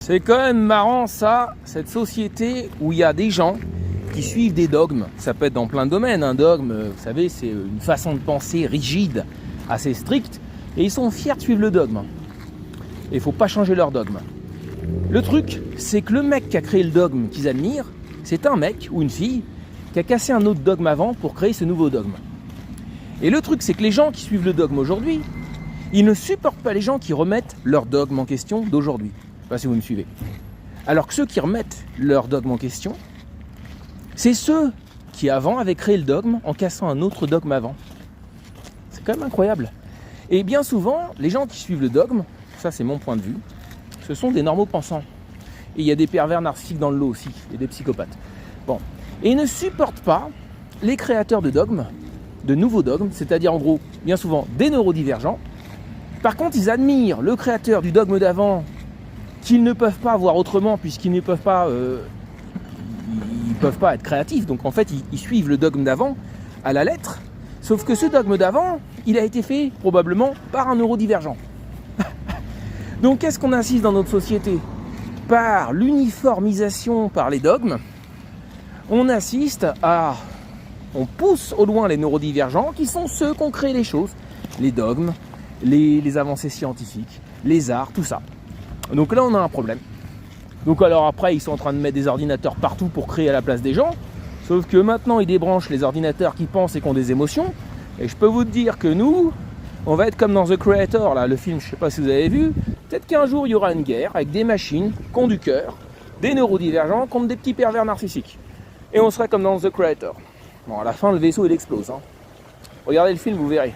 C'est quand même marrant ça, cette société où il y a des gens qui suivent des dogmes. Ça peut être dans plein de domaines. Un dogme, vous savez, c'est une façon de penser rigide, assez stricte. Et ils sont fiers de suivre le dogme. Et il ne faut pas changer leur dogme. Le truc, c'est que le mec qui a créé le dogme qu'ils admirent, c'est un mec ou une fille qui a cassé un autre dogme avant pour créer ce nouveau dogme. Et le truc, c'est que les gens qui suivent le dogme aujourd'hui, ils ne supportent pas les gens qui remettent leur dogme en question d'aujourd'hui. Je ne sais pas si vous me suivez. Alors que ceux qui remettent leur dogme en question, c'est ceux qui avant avaient créé le dogme en cassant un autre dogme avant. C'est quand même incroyable. Et bien souvent, les gens qui suivent le dogme, ça c'est mon point de vue, ce sont des normaux pensants. Et il y a des pervers narcissiques dans le lot aussi, et des psychopathes. Bon. Et ils ne supportent pas les créateurs de dogmes, de nouveaux dogmes, c'est-à-dire en gros, bien souvent, des neurodivergents. Par contre, ils admirent le créateur du dogme d'avant, qu'ils ne peuvent pas voir autrement, puisqu'ils ne peuvent pas, être créatifs. Donc en fait, ils suivent le dogme d'avant à la lettre. Sauf que ce dogme d'avant, il a été fait probablement par un neurodivergent. Donc qu'est-ce qu'on assiste dans notre société ? Par l'uniformisation par les dogmes, on assiste à... On pousse au loin les neurodivergents qui sont ceux qui ont créé les choses. Les dogmes, les avancées scientifiques, les arts, tout ça. Donc là, on a un problème. Donc alors après, ils sont en train de mettre des ordinateurs partout pour créer à la place des gens. Sauf que maintenant, ils débranchent les ordinateurs qui pensent et qui ont des émotions. Et je peux vous dire que nous, on va être comme dans The Creator, là, le film, je ne sais pas si vous avez vu. Peut-être qu'un jour, il y aura une guerre avec des machines qui ont du cœur, des neurodivergents contre des petits pervers narcissiques. Et on serait comme dans The Creator. Bon, à la fin, le vaisseau, il explose. Regardez le film, vous verrez.